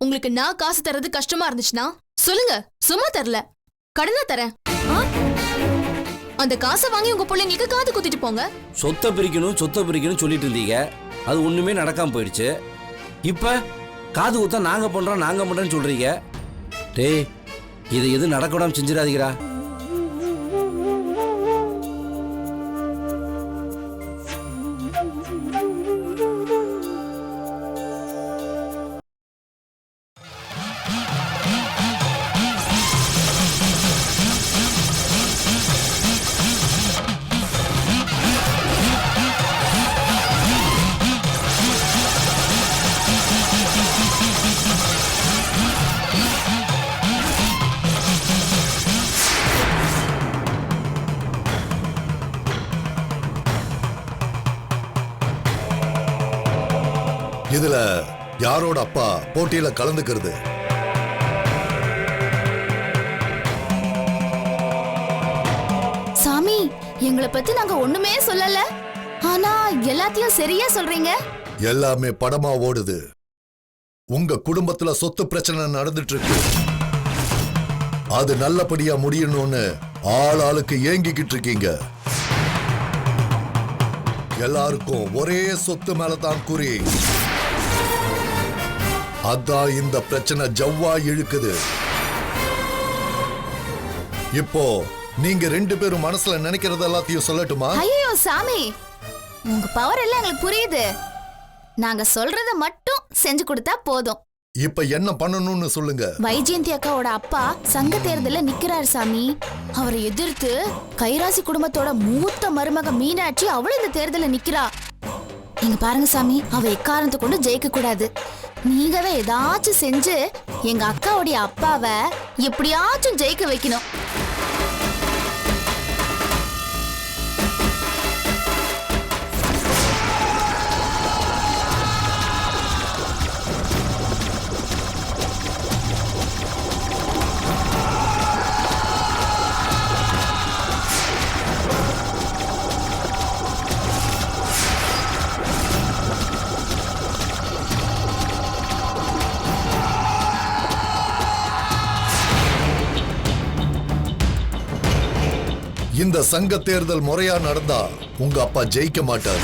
உங்களுக்கு நான் காசு தர்றது கஷ்டமா இருந்துச்சுன்னா சொல்லுங்க, சும்மா தரல, கடனா தரேன். அந்த காசை வாங்கி உங்க பிள்ளைங்களுக்கு காது குத்திட்டு போங்க. சொத்தை பிரிக்கணும் சொல்லிட்டு இருந்தீங்க, அது ஒண்ணுமே நடக்காம போயிடுச்சு. இப்ப காது குத்தா நாங்க பண்றோம்னு சொல்றீங்க. டேய், இதை எது நடக்கூடாம செஞ்சிடாதீங்கடா. இதுல யாரோட அப்பா போட்டியில கலந்துக்கிறது? சாமி, எங்களை பத்தி நாங்க ஒண்ணுமே சொல்லல, ஆனா எல்லாத்தையும் சரியா சொல்றீங்க. எல்லாமே படமா ஓடுது. உங்க குடும்பத்துல சொத்து பிரச்சனை நடந்துட்டு இருக்கு. அது நல்லபடியா முடியணும்னு ஆளுக்கு ஏங்கிக்கிட்டு இருக்கீங்க. எல்லாருக்கும் ஒரே சொத்து மேலதான் குறி. அதான் இந்த பிரச்சனை ஜவ்வா இழுக்குது. இப்போ நீங்க 2 பேரும் மனசுல நினைக்கிறது எல்லாத்தையும் சொல்லட்டுமா? ஐயோ சாமி, உங்க பவர் எல்லாம் எங்களுக்கு புரியுது. நாங்க சொல்றத மட்டும் செஞ்சு கொடுத்தா போதும். இப்ப என்ன பண்ணணும்னு சொல்லுங்க. வைஜெயந்தி அக்காவோட அப்பா சங்க தேர்தல்ல நிக்கிறாரு சாமி. அவரை எதிர்த்து கைராசி குடும்பத்தோட மூத்த மருமக மீனாட்சி அவளும் இந்த தேர்தல்ல நிக்கிறா. நீங்க பாருங்க சாமி, அவ எக்காரணத்தை கொண்டு ஜெயிக்க கூடாது. நீங்கவே ஏதாச்சும் செஞ்சு எங்க அக்காவுடைய அப்பாவை எப்படியாச்சும் ஜெயிக்க வைக்கணும். இந்த சங்க தேர்தல் முறையா நடந்தா உங்க அப்பா ஜெயிக்க மாட்டார்.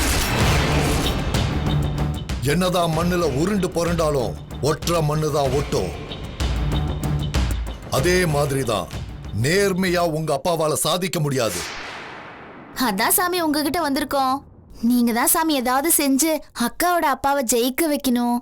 என்னதான் மண்ணுல உருண்டு புரண்டாலும் ஒற்ற மண்ணுதான் ஒட்டும். அதே மாதிரிதான் நேர்மையா உங்க அப்பாவால சாதிக்க முடியாது. அதான் சாமி உங்ககிட்ட வந்திருக்கோம். நீங்க தான் சாமி ஏதாவது செஞ்சு அக்காவோட அப்பாவை ஜெயிக்க வைக்கணும்.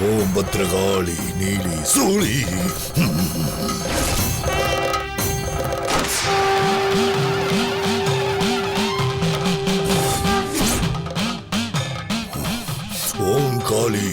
ஓம் பத்ரகாளி நீலி சூழி. ஓம் காளி.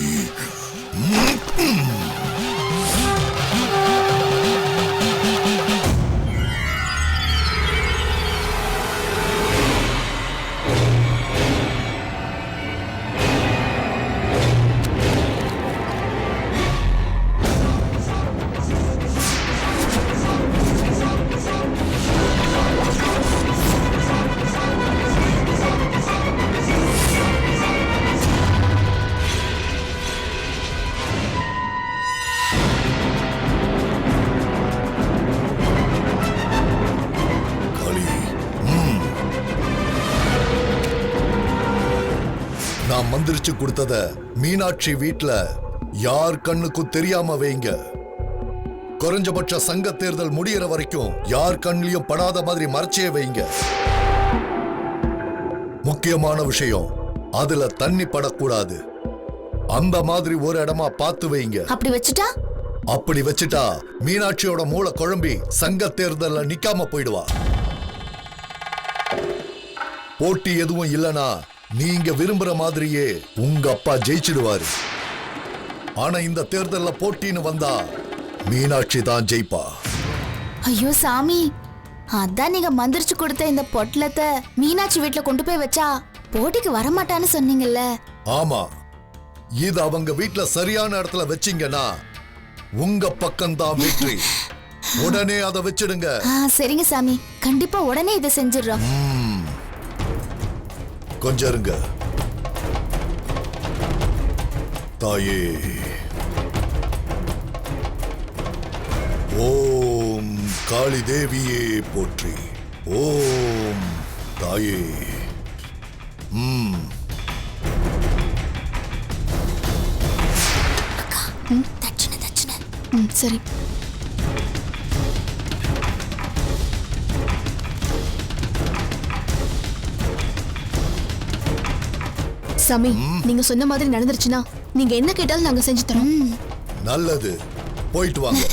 நான் மந்திரிச்சு கொடுத்தத மீனாட்சி வீட்ல யார் கண்ணுக்கும் தெரியாம வைங்க. குறைஞ்சபட்ச சங்க தேர்தல் முடியற வரைக்கும் யார் கண்ணிலையும் படாத மாதிரி மறைச்சே வைங்க. முக்கியமான விஷயம், அதுல தண்ணி படக்கூடாது. அந்த மாதிரி ஒரு இடமா பார்த்து வைங்க. அப்படி வச்சுட்டா மீனாட்சியோட மூளை குழம்பி சங்க தேர்தல்ல நிக்காம போயிடுவா. போட்டி எதுவும் இல்லனா நீங்க விரும்புற மாதிரியே உங்க அப்பா ஜெயிச்சிடுவாரு. ஆனா இந்த தேர்தல்ல போட்டின்னு வந்தா மீனாட்சி தான் ஜெயிப்பா. ஐயோ சாமி, அதான் நீங்க மந்திரிச்சு கொடுத்த இந்த பொட்டலத்தை மீனாட்சி வீட்டுல கொண்டு போய் வச்சா போட்டிக்கு வரமாட்டான்னு சொன்னீங்கல்ல. ஆமா, இது அவங்க வீட்ல சரியான இடத்துல வச்சீங்கன்னா உங்க பக்கம்தான் வெற்றி. உடனே அதை வச்சிடுங்க. சரிங்க சாமி, கண்டிப்பா உடனே இதை செஞ்சிடுறோம். கொஞ்சம் இருங்க. தாயே, ஓம் காளி தேவியே போற்றி. ஓம் தாயே. சரி. சாமி, நீங்க சொன்ன மாதிரி நடந்துருச்சுன்னா நீங்க என்ன கேட்டாலும் நாங்க செஞ்சு தரோம். நல்லது, போயிட்டு வாங்க.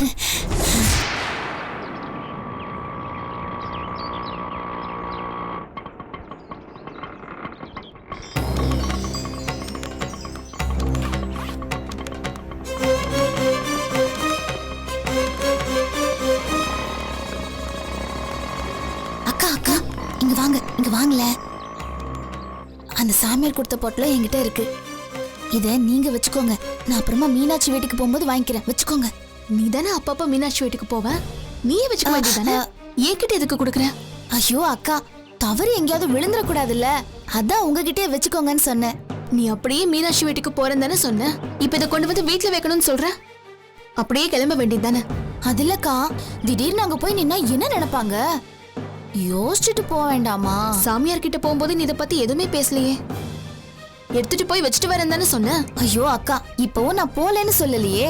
அக்கா அக்கா, இங்க வாங்க, இங்க வாங்கல. அந்த சாமியார் கொடுத்த பொட்டலம் என்கிட்ட இருக்கு. இத நீங்க வச்சுக்கோங்க. நான் அப்புறமா மீனாட்சி வீட்டுக்கு போகும்போது வாங்கிக்கிறேன். வச்சுக்கோங்க. நீ தானே அப்பப்ப மீனாட்சி வீட்டுக்கு போவ, நீயே வச்சுக்க வேண்டியதானே. என்கிட்ட எதுக்கு கொடுக்குற? ஐயோ அக்கா, தவறு எங்கேயாவது விழுந்துட கூடாதுல்ல, அதான் உங்ககிட்டயே வச்சுக்கோங்கன்னு சொன்னேன். நீ அப்படியே மீனாட்சி வீட்டுக்கு போறேன்னு தானே சொன்ன. இப்ப இதை கொண்டு வந்து வீட்டுல வைக்கணும்னு சொல்ற. அப்படியே கிளம்ப வேண்டியதானே. அது இல்லக்கா, திடீர்னு அங்க போய் நின்னா என்ன நினைப்பாங்க? யோசிச்சுட்டு போக வேண்டாமா? சாமியார் கிட்ட போகும்போது நீ இதை பத்தி எதுவுமே பேசலையே. எடுத்துட்டு போய் வச்சுட்டு வரேன் தானே சொன்ன. ஐயோ அக்கா, இப்பவும் நான் போலேன்னு சொல்லலையே.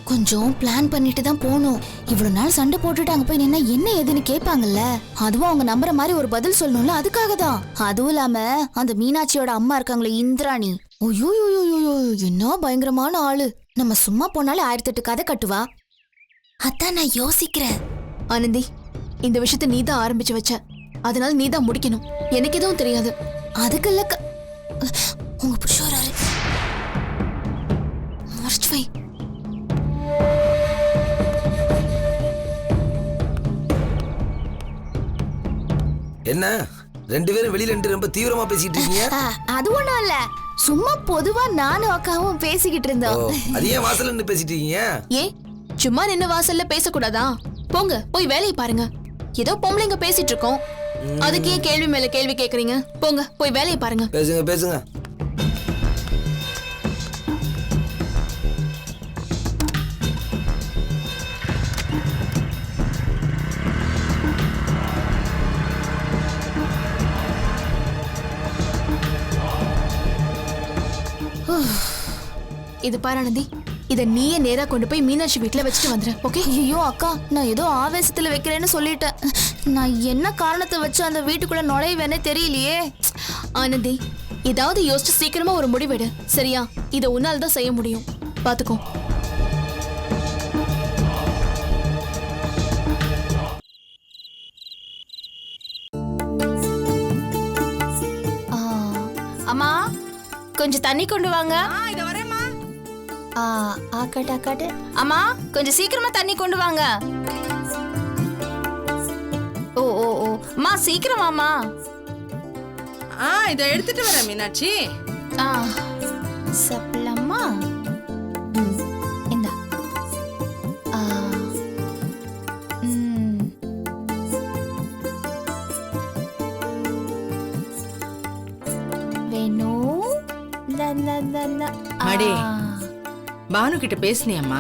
கொஞ்சம் பிளான் பண்ணிட்டு தான் போகணும். இவ்வளவு நாள் சண்டை போட்டுட்டு அங்க போய் நின்னா என்ன ஏதுன்னு கேட்பாங்கல்ல. அதுவும் அவங்க நம்புற மாதிரி ஒரு பதில் சொல்லணும்ல, அதுக்காக தான். அதுவும் இல்லாம அந்த மீனாட்சியோட அம்மா இருக்காங்களே, இந்திராணி. ஐயோ என்ன பயங்கரமான ஆளு. நம்ம சும்மா போனாலே 1008 கதை கட்டுவா. அதான் நான் யோசிக்கிறேன். ஆனந்தி, இந்த விஷயத்த நீ தான் ஆரம்பிச்சு வச்ச, அதனால நீ தான் முடிக்கணும். எனக்கு எதுவும் தெரியாது. அதுக்கு இல்ல, உங்க புருஷன் வராரு. மறைச்சு வை. என்ன ரெண்டு பேரும் வெளியில நின்று ரொம்ப தீவிரமா பேசிட்டு இருக்கீங்க? அது ஒண்ணும் இல்ல, சும்மா பொதுவா நானும் அக்காவும் பேசிக்கிட்டு இருந்தோம். அது ஏன் வாசல்ல நின்று பேசிட்டு இருக்கீங்க? ஏன் சும்மா நின்னு வாசல்ல பேசக்கூடாதா? போங்க, போய் வேலையை பாருங்க. ஏதோ பொம்பளைங்க பேசிட்டு இருக்கோம், அதுக்கு ஏன் கேள்வி மேல கேள்வி கேக்குறீங்க? போங்க, போய் வேலையை பாருங்க. பேசுங்க பேசுங்க. இது பாரு ஆனந்தி, இத நீயே நேரா கொண்டு போய் மீனாட்சி வீட்டுல வச்சுட்டு வந்துரு. ஓகே? ஐயோ அக்கா, நான் ஏதோ ஆவேசத்துல வைக்கிறேன்னு சொல்லிட்டேன். நான் என்ன காரணத்தை வச்சு அந்த வீட்டுக்குள்ள நுழைவேனே தெரியலையே. ஆனந்தி, ஏதாவது யோசிச்சு சீக்கிரமா ஒரு முடிவெடு, சரியா? இத உன்னால தான் செய்ய முடியும், பாத்துக்கோ. அம்மா, கொஞ்சம் தண்ணி கொண்டு வாங்க. இத வரேம்மா. ஆக்காட்டு ஆக்காட்டு. அம்மா, கொஞ்சம் சீக்கிரமா தண்ணி கொண்டு வாங்க. ஓ ஓ ஓ, அம்மா சீக்கிரமாம்மா. இத எடுத்துட்டு வரேன் மீனாட்சி. சப்ளம்மா. இந்தா. வேணும். அடே, பானு கிட்ட பேசுனியம்மா?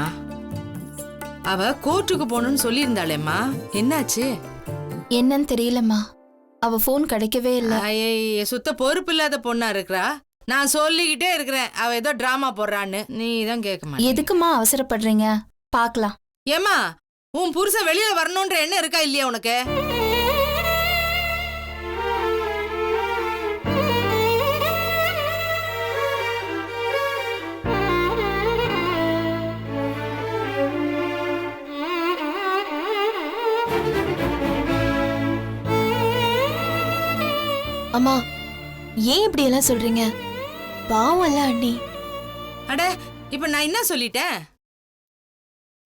அவ கோர்ட்டுக்கு போகணும்னு சொல்லி இருந்தாளேம்மா, என்னாச்சு? என்னன்னு தெரியலம்மா, அவ போன் கிடைக்கவே இல்ல. ஐய, சுத்த பொறுப்பு இல்லாத பொண்ணா இருக்கிறா. நான் சொல்லிக்கிட்டே இருக்கிறேன் அவ ஏதோ டிராமா போடுறான்னு, நீ தான் கேட்க மாட்டே. எதுக்குமா அவசரப்படுறீங்க? பாக்கலாம். ஏம்மா, உன் புருஷன் வெளியில வரணும்ன்ற எண்ணம் இருக்கா இல்லையா உனக்கு? அம்மா, ஏன் இப்படி எல்லாம் சொல்றீங்க? பாவம் இல்ல அண்ணி. அட, இப்ப நான் என்ன சொல்லிட்டேன்?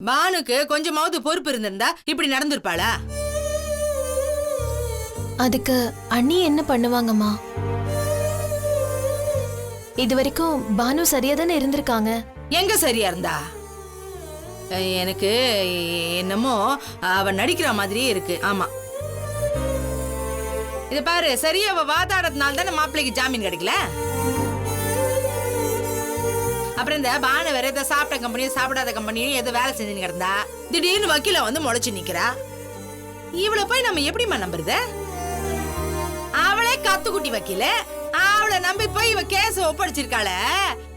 பானுக்கு கொஞ்சமாவது பொறுப்பு இருந்திருந்தா இப்படி நடந்திருப்பாளா? அதுக்கு அண்ணி என்ன பண்ணுவாங்கம்மா? இது வரைக்கும் பானு சரியா தானே இருந்திருக்காங்க. எங்க சரியா இருந்தா? எனக்கு என்னமோ அவ நடிக்கிற மாதிரியே இருக்கு. ஆமா, இத பாரு, சரியா அவ வாதாடறதுனால தானே மாப்பிள்ளைக்கு ஜாமீன் கிடைக்கல. அப்புறம் இந்த பானு வேற ஏதோ சாப்பிட்ட கம்பெனியும் சாப்பிடாத கம்பெனியும் ஏதோ வேலை செஞ்சு கிடந்தா திடீர்னு வக்கீல வந்து முளைச்சு நிக்கிறா. இவளை போய் நம்ம எப்படிமா நம்புறது? அவளே கத்துக்குட்டி வக்கீல, அவளை நம்பி போய் இவ கேஸ் ஒப்படைச்சிருக்காள.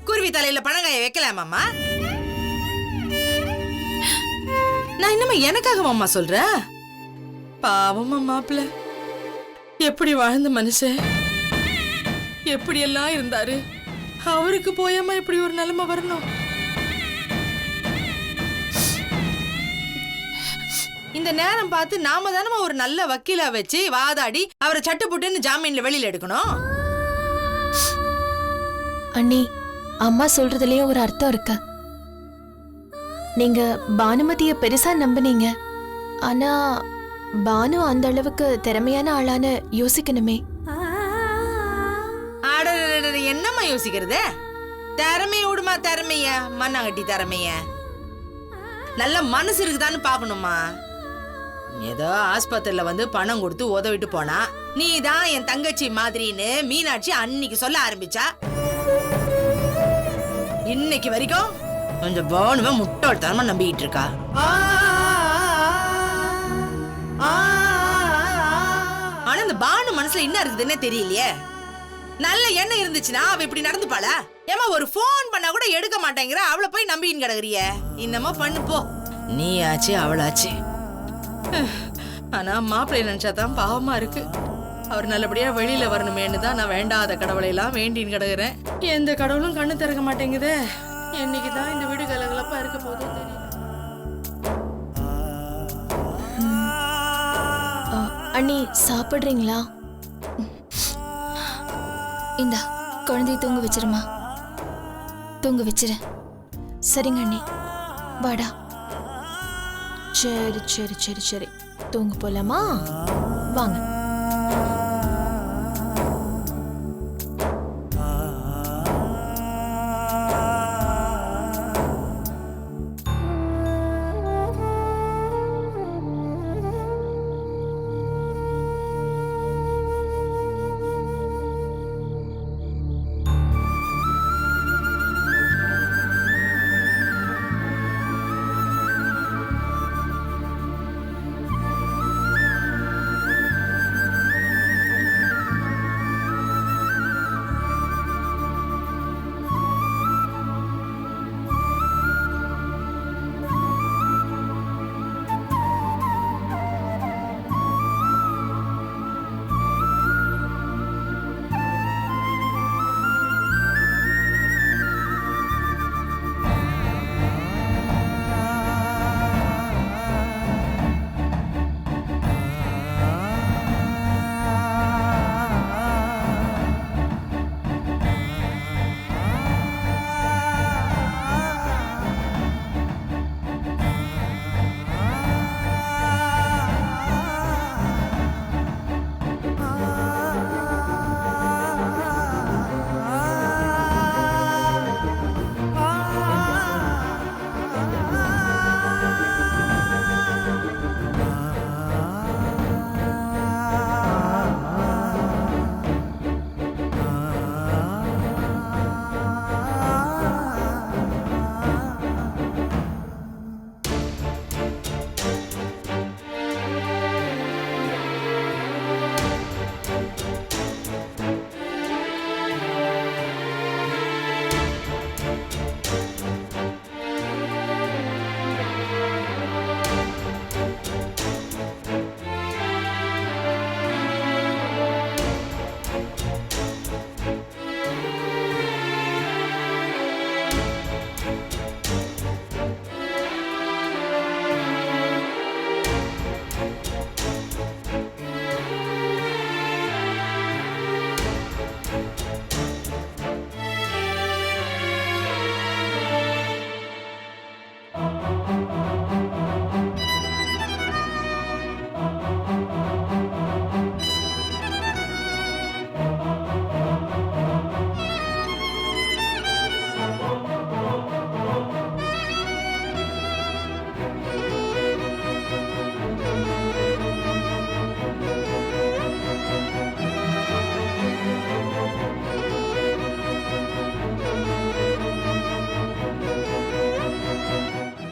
குருவி தலையில பணங்காய வைக்கலாமாம்மா? நான் என்னமா எனக்காக அம்மா சொல்றேன்? பாவமா மாப்பிள்ள, எப்படி வாழ்ந்த மனுஷன், எப்படி எல்லாம் இருந்தாரு. அவருக்கு போயாம இப்படி ஒரு நிலைமை வரணும். இந்த நேரம் பார்த்து நாம தானே ஒரு நல்ல வக்கீலா வச்சு வாதாடி அவரை சட்டு புட்டுன்னு ஜாமீன்ல வெளியில எடுக்கணும். அண்ணி, அம்மா சொல்றதுலயே ஒரு அர்த்தம் இருக்கு. நீங்க பானுமதிய பெருசா நம்புனீங்க. ஆனா பானு அந்த அளவுக்கு திறமையான ஆளான்னு யோசிக்கணுமே. என்னம்மா யோசிக்கிறது? திறமைய விடுமா, திறமைய மண்ணாங்கட்டி திறமைய. நல்ல மனசு இருக்குதான்னு பாக்கணுமா? ஏதோ ஆஸ்பத்திரியில வந்து பணம் கொடுத்து உதவிட்டு போனா நீ தான் என் தங்கச்சி மாதிரின்னு மீனாட்சி அன்னைக்கு சொல்ல ஆரம்பிச்சா. இன்னைக்கு வரைக்கும் கொஞ்சம் பானுவ முட்டாள்தனமா நம்பிக்கிட்டு இருக்கா. ஆனா இந்த பானு மனசுல என்ன இருக்குதுன்னே தெரியலையே. நல்ல எண்ணம் இருந்துச்சுன்னா அவ இப்படி நடந்துப்பாளா? ஏமா ஒரு போன் பண்ணா கூட எடுக்க மாட்டேங்கிற, அவளை போய் நம்பின்னு கிடக்குறிய. இன்னமா பண்ணு போ, நீ ஆச்சு அவளாச்சு. ஆனா மாப்பிள்ளை நினைச்சாதான் பாவமா இருக்கு. அவர் நல்லபடியா வெளியில வரணுமேன்னு தான் நான் வேண்டாத கடவுளை எல்லாம் வேண்டின்னு கிடக்குறேன். எந்த கடவுளும் கண்ணு திறக்க மாட்டேங்குதே. என்னைக்குதான் இந்த வீடு கலகலப்பா இருக்க போதோ தெரியல. அண்ணி, சாப்பிடுறீங்களா? இந்தா குழந்தைய தூங்க வச்சிருமா. தூங்க வச்சிரு. சரிங்க அண்ணி, வாடா. சரி சரி சரி சரி, தூங்க போலாமா? வாங்க.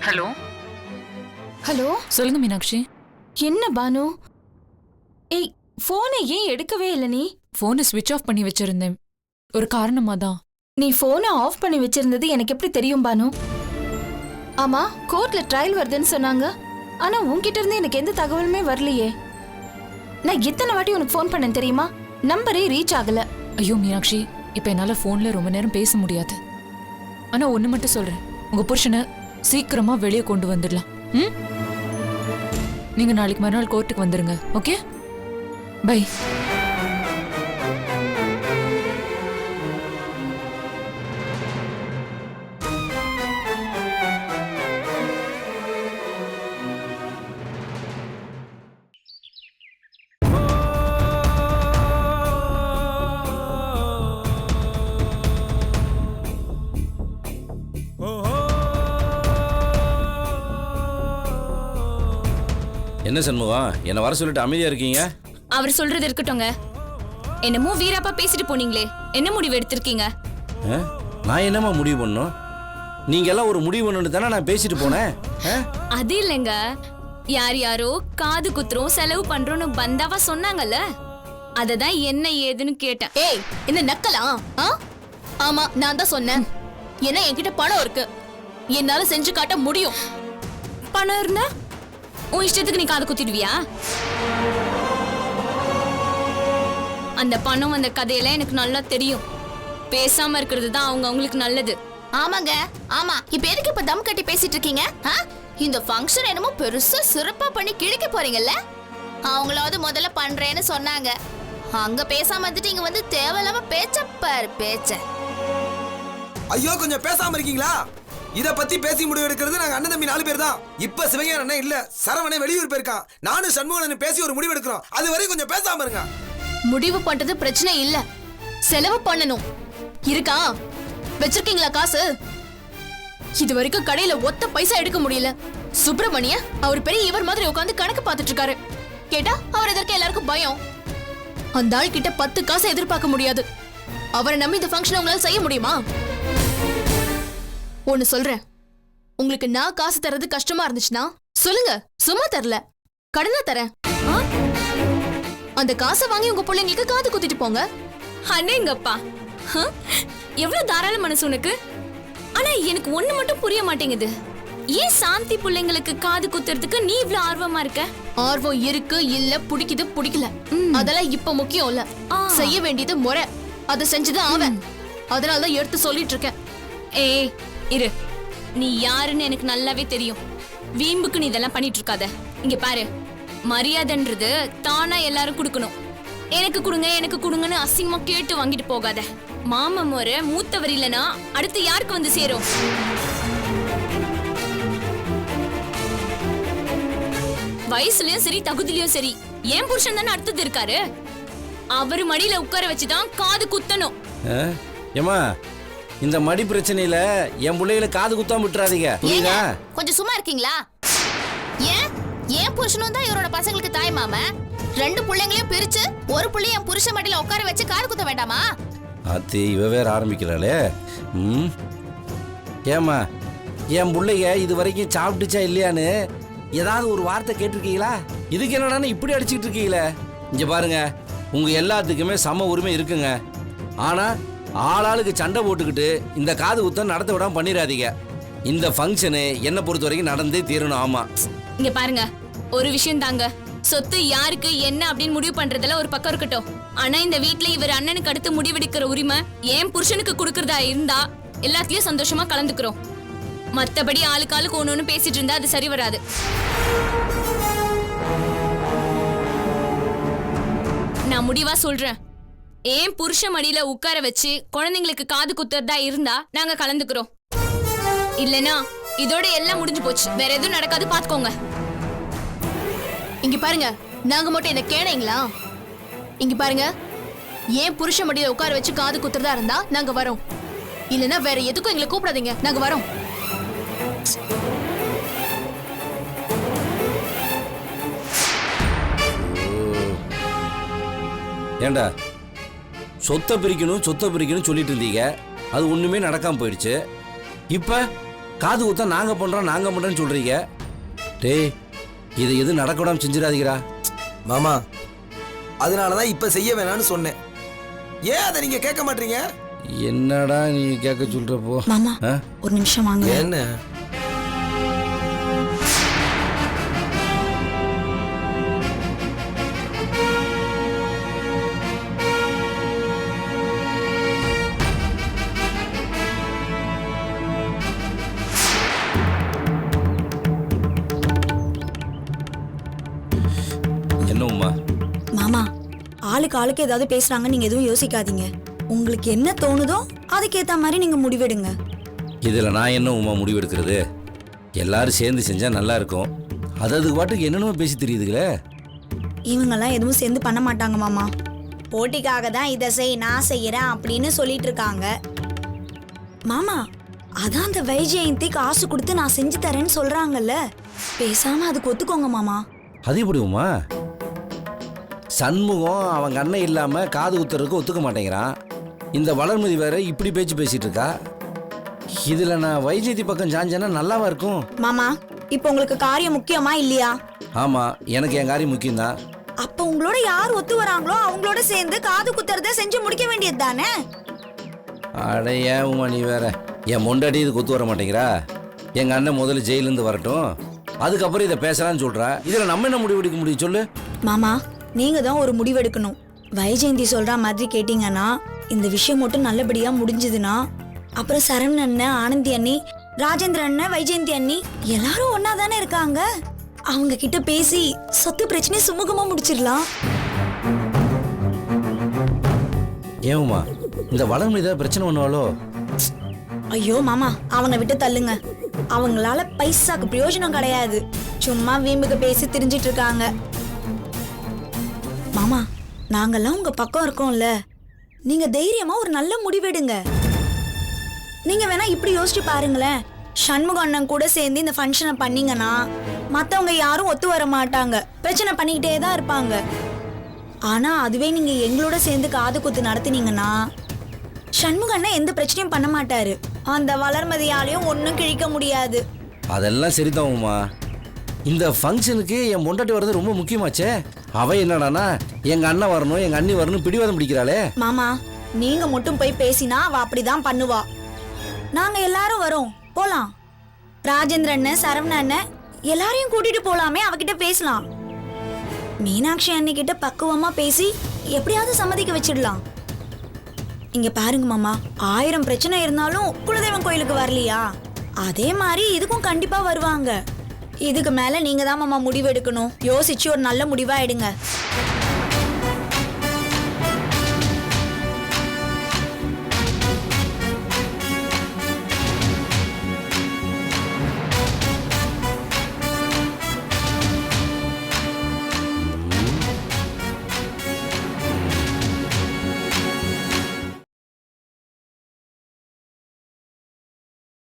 ஹலோ ஹலோ, சொல்லுங்க மீனாட்சி. என்ன பானு? ஏய், போனை ஏன் எடுக்கவே இல்லை நீ? போனை ஸ்விட்ச் ஆஃப் பண்ணி வச்சிருந்தேன். ஒரு காரணமா தான். நீ போனை ஆஃப் பண்ணி வச்சிருந்தது எனக்கு எப்படி தெரியும் பானு? ஆமா, கோர்ட்ல ட்ரையல் வருதுன்னு சொன்னாங்க. ஆனா உன்கிட்ட இருந்து எனக்கு எந்த தகவலுமே வரலையே. நான் எத்தனை வாட்டி உனக்கு ஃபோன் பண்ணேன் தெரியுமா? நம்பரே ரீச் ஆகல. ஐயோ மீனாட்சி, இப்ப என்னால போன்ல ரொம்ப நேரம் பேச முடியாது. ஆனா ஒண்ணு மட்டும் சொல்றேன், உங்க புருஷனை சீக்கிரமா வெளியே கொண்டு வந்துடலாம். ம், நீங்க நாளைக்கு மறுநாள் கோர்ட்டுக்கு வந்துருங்க. Okay, bye. என்ன சண்முகம், என்னை வர சொல்லிட்டு அமைதியா இருக்கீங்க? அவர் சொல்றது இருக்கட்டும்ங்க. என்னமோ வீராப்பா பேசிட்டு போனீங்களே, என்ன முடிவு எடுத்திருக்கீங்க? ஆ? நான் என்னம்மா முடிவு பண்ணணும்? நீங்க எல்லாம் ஒரு முடிவு பண்ணணும் தானே நான் பேசிட்டு போனேன். ஆ? அது இல்லைங்க, யார் யாரோ காது குத்துறோம் செலவு பண்றோம்னு பந்தாவா சொன்னாங்கல்ல, அததான் என்ன ஏதுன்னு கேட்டேன். ஏய், என்ன நக்கலா? ஆமா, நான் தான் சொன்னேன். ஏன்னா என்கிட்ட பணம் இருக்கு, என்னால செஞ்சு காட்ட முடியும். பணம் இருந்தா உன் இஷ்டத்துக்கு நீ காது குத்திடுவியா? அந்த பணம் அந்த கதையெல்லாம் எனக்கு நல்லா தெரியும். பேசாம இருக்கிறது தான் அவங்களுக்கு நல்லது. ஆமாங்க, ஆமா. இப்ப எதுக்கு இப்ப தம் கட்டி பேசிட்டு இருக்கீங்க? இந்த ஃபங்க்ஷன் என்னமோ பெருசா சிறப்பா பண்ணி கிழிக்க போறீங்கல்ல? அவங்களாவது முதல்ல பண்றேன்னு சொன்னாங்க. அங்க பேசாம வந்துட்டு இங்க வந்து தேவையில்லாம பேச்சப்பாரு பேச்ச. ஐயோ, கொஞ்சம் பேசாம இருக்கீங்களா? இத பத்தி பேசி முடிவு எடுக்கிறது நாங்க அண்ணன் தம்பி 4 பேர் தான். இப்ப சிவஞான அண்ணன் இல்ல, சரவணே வெளியூர் போயிருக்கான். நானும் சண்முகன் பேசி ஒரு முடிவு எடுக்கிறோம். அது வரைக்கும் கொஞ்சம் பேசாம இருங்க. முடிவு பண்றது பிரச்சனை இல்ல, செலவு பண்ணணும். இருக்கா? வச்சிருக்கீங்களா காசு? இது வரைக்கும் கடையில ஒத்த பைசா எடுக்க முடியல. சுப்பிரமணிய அவர் பெரிய இவர் மாதிரி உட்கார்ந்து கணக்கு பார்த்துட்டு இருக்காரு. கேட்டா அவர் எதற்கு எல்லாருக்கும் பயம். அந்த ஆள் கிட்ட 10 காசை எதிர்பார்க்க முடியாது. அவரை நம்பி இந்த ஃபங்க்ஷன் உங்களால செய்ய முடியுமா? ஒன்னு சொல்றேன், உங்களுக்கு நான் காசு தர்றது கஷ்டமா இருந்துச்சுன்னா சொல்லுங்க, சும்மா தரல, கடனா தரேன். அந்த காசை வாங்கி உங்க பிள்ளைங்களுக்கு காது குத்திட்டு போங்க. அண்ணேங்கப்பா, எவ்வளவு தாராள மனசு உனக்கு. ஆனா எனக்கு ஒண்ணு மட்டும் புரிய மாட்டேங்குது. ஏன் சாந்தி பிள்ளைங்களுக்கு காது குத்துறதுக்கு நீ இவ்ளோ ஆர்வமா இருக்க? ஆர்வம் இருக்கு, இல்ல பிடிக்குது பிடிக்கல, அதெல்லாம் இப்ப முக்கியம் இல்ல. செய்ய வேண்டியது முறை, அதை செஞ்சுதான் ஆவேன். அதனாலதான் எடுத்து சொல்லிட்டு இருக்கேன். ஏய் இரு, நீ யாருன்னு எனக்கு நல்லாவே தெரியும். வீம்புக்கு நீ இதெல்லாம் பண்ணிட்டு இருக்காத. இங்க பாரு, மரியாதைன்றது தானா எல்லாரும் கொடுக்கணும். எனக்கு கொடுங்க எனக்கு கொடுங்கன்னு அசிங்கமா கேட்டு வாங்கிட்டு போகாத. மாமா முறை மூத்தவர் இல்லனா அடுத்து யாருக்கு வந்து சேரும்? வயசுலயும் சரி தகுதியிலயும் சரி என் புருஷன் தானே அடுத்தது இருக்காரு. அவரு மடியில உட்கார வச்சுதான் காது குத்தணும். ஏமா, இந்த மடி பிரச்சனையில என் பிள்ளைகளை காது குத்தாம விட்டுறாதீங்க, புரியுதா? கொஞ்சம் சும்மா இருக்கீங்களா? ஏன் புருஷனும் தான் இவரோட பசங்களுக்கு தாய் மாமா. 2 பிள்ளைங்களையும் பிரிச்சு ஒரு பிள்ளைய என் புருஷ மடியில உட்கார வச்சு காது குத்த வேண்டாமா? அத்தி இவ வேற ஆரம்பிக்கிறாளே. ஏமா, என் பிள்ளைங்க இது வரைக்கும் சாப்பிட்டுச்சா இல்லையான்னு ஏதாவது ஒரு வார்த்தை கேட்டிருக்கீங்களா? இதுக்கு என்னடான்னு இப்படி அடிச்சுக்கிட்டு இருக்கீங்களே. இங்க பாருங்க, உங்க எல்லாத்துக்குமே சம உரிமை இருக்குங்க. ஆனா ஆளாளுக்கு சண்டை போட்டுக்கிட்டு இந்த காது குத்தம் நடத்த விடாம பண்ணிடாதீங்க. இந்த ஃபங்க்ஷனு என்ன பொறுத்த வரைக்கும் நடந்தே தீரணும். ஆமா, இங்க பாருங்க, ஒரு விஷயம் தாங்க, சொத்து யாருக்கு என்ன அப்படின்னு முடிவு பண்றதுல ஒரு பக்கம் இருக்கட்டும். ஆனா இந்த வீட்ல இவர் அண்ணனுக்கு அடுத்து முடிவெடுக்கிற உரிமை என் புருஷனுக்கு கொடுக்கறதா இருந்தா எல்லாத்துலயும் சந்தோஷமா கலந்துக்கிறோம். மத்தபடி ஆளுக்கு ஆளுக்கு ஒண்ணு பேசிட்டு இருந்தா அது சரி வராது. நான் முடிவா சொல்றேன், ஏன் புருஷ மடியில உட்கார வச்சு குழந்தைங்களுக்கு காது குத்துறதா இருந்தா நாங்க கலந்துக்கிறோம். இல்லனா இதோட எல்லாம் முடிஞ்சு போச்சு, வேற எதுவும் நடக்காது, பாத்துக்கோங்க. இங்க பாருங்க, நாங்க மட்டும் என்ன கேனீங்களா? இங்க பாருங்க, ஏன் புருஷ மடியில உட்கார வச்சு காது குத்துறதா இருந்தா நாங்க வரோம். இல்லனா வேற எதுக்கும் எங்களை கூப்பிடாதீங்க, நாங்க வரோம். ஏண்டா சொத்தை பிரிக்கணும் சொல்லிட்டு இருந்தீங்க, அது ஒண்ணுமே நடக்காம போயிடுச்சு. இப்ப காது குத்தா நாங்க பண்றோம்னு சொல்றீங்க. டேய், இது எது நடக்க விடாம செஞ்சிடாதீங்கடா. மாமா, அதனாலதான் இப்ப செய்ய வேணாம்னு சொன்னேன். ஏன் அதை நீங்க கேட்க மாட்டீங்க? என்னடா நீ கேட்க சொல்றப்போ? மாமா ஒரு நிமிஷம் வாங்க. என்ன? என்ன உமா? மாமா, ஆளுக்கு ஆளுக்கு ஏதாவது பேசுறாங்க, நீங்க எதுவும் யோசிக்காதீங்க. உங்களுக்கு என்ன தோணுதோ அதுக்கேத்த மாதிரி நீங்க முடிவெடுங்க. இதுல நான் என்ன உமா முடிவெடுக்கிறது? எல்லாரும் சேர்ந்து செஞ்சா நல்லா இருக்கும். அதுக்கு பாட்டுக்கு என்னென்னமோ பேசி தெரியுதுங்களே. இவங்கெல்லாம் எதுவும் சேர்ந்து பண்ண மாட்டாங்க மாமா. போட்டிக்காக தான் இதை செய் நான் செய்யறேன் அப்படின்னு சொல்லிட்டு இருக்காங்க. மாமா, அதான் அந்த வைஜெயந்தி காசு கொடுத்து நான் செஞ்சு தரேன்னு சொல்றாங்கல்ல, பேசாம அதுக்கு ஒத்துக்கோங்க மாமா. அது எப்படி உமா? சண்முகம் அவங்க அண்ணன் இல்லாம காது குத்துறதுக்கு ஒத்துக்க மாட்டேங்கிறான். இந்த வளர்மதி வேற இப்படி பேச்சு பேசிட்டு இருக்கா. இதுல நான் வைஜெயந்தி பக்கம் சாஞ்சேன்னா நல்லாவா இருக்கும்? மாமா, இப்போ உங்களுக்கு காரியம் முக்கியமா இல்லையா? ஆமா, எனக்கு என் காரியம் முக்கியம்தான். அப்ப உங்களோட யார் ஒத்து வராங்களோ அவங்களோட சேர்ந்து காது குத்துறத செஞ்சு முடிக்க வேண்டியது தானே? அடைய உமா, நீ வேற. என் மொண்டாட்டி இதுக்கு ஒத்து வர மாட்டேங்கிறா. எங்க அண்ணன் முதல்ல ஜெயிலிருந்து வரட்டும், அதுக்கப்புறம் இதை பேசலாம்னு சொல்றா. இதுல நம்ம என்ன முடிவு எடுக்க முடியும் சொல்லு? மாமா, நீங்க தான் ஒரு முடிவெடுக்கணும். வைஜெயந்தி சொல்ற மாதிரி கேட்டீங்கன்னா, இந்த விஷயம் மட்டும் நல்லபடியா முடிஞ்சதுன்னா, அப்புறம் சரவணன் அண்ணன், ஆனந்தி அண்ணி, ராஜேந்திர அண்ணன், வைஜெயந்தி அண்ணி எல்லாரும் ஒன்னா தானே இருக்காங்க. அவங்க கிட்ட பேசி சொத்து பிரச்சனை சுமூகமா முடிச்சிடலாம். ஏமா இந்த வளர்மதி ஏதாவது பிரச்சனை பண்ணுவாளோ? ஐயோ மாமா, அவனை விட்டு தள்ளுங்க. அவங்களால பைசாக்கு பிரயோஜனம் கிடையாது. சும்மா வீம்புக்கு பேசி திரிஞ்சிட்டு இருக்காங்க. மாமா, நாங்கெல்லாம் உங்க பக்கம் இருக்கோம்ல, நீங்க தைரியமா ஒரு நல்ல முடிவெடுங்க. நீங்க வேணா இப்படி யோசிச்சு பாருங்களேன். சண்முக அண்ணன் கூட சேர்ந்து இந்த ஃபங்க்ஷனை பண்ணீங்கன்னா மத்தவங்க யாரும் ஒத்து வர மாட்டாங்க, பிரச்சனை பண்ணிக்கிட்டே தான் இருப்பாங்க. ஆனா அதுவே நீங்க எங்களோட சேர்ந்து காது குத்து நடத்தினீங்கன்னா சண்முக அண்ணன் எந்த பிரச்சனையும் பண்ண மாட்டாரு. அந்த வளர்மதியாலையும் ஒன்னும் கிழிக்க முடியாது. அதெல்லாம் சரிதான் உமா. இந்த ஃபங்க்ஷனுக்கு என் பொண்டாட்டி வர்றது ரொம்ப முக்கியமாச்சே. அவ என்னடானா எங்க அண்ணன் வரணும், எங்க அண்ணி வரணும் பிடிவாதம் பிடிக்கிறாளே. மாமா, நீங்க மட்டும் போய் பேசினா அவ அப்படிதான் பண்ணுவா. நாங்க எல்லாரும் வரோம், போலாம். ராஜேந்திர அண்ணன், சரவண அண்ணன் எல்லாரையும் கூட்டிட்டு போலாமே, அவகிட்ட பேசலாம். மீனாட்சி அண்ணிக்கிட்ட பக்குவமா பேசி எப்படியாவது சம்மதிக்க வச்சிடலாம். இங்க பாருங்க மாமா, 1000 பிரச்சனை இருந்தாலும் குலதெய்வம் கோயிலுக்கு வரலையா, அதே மாதிரி இதுக்கும் கண்டிப்பா வருவாங்க. இதுக்கு மேல நீங்க தான் மாமா முடிவு எடுக்கணும். யோசிச்சு ஒரு நல்ல முடிவா எடுங்க.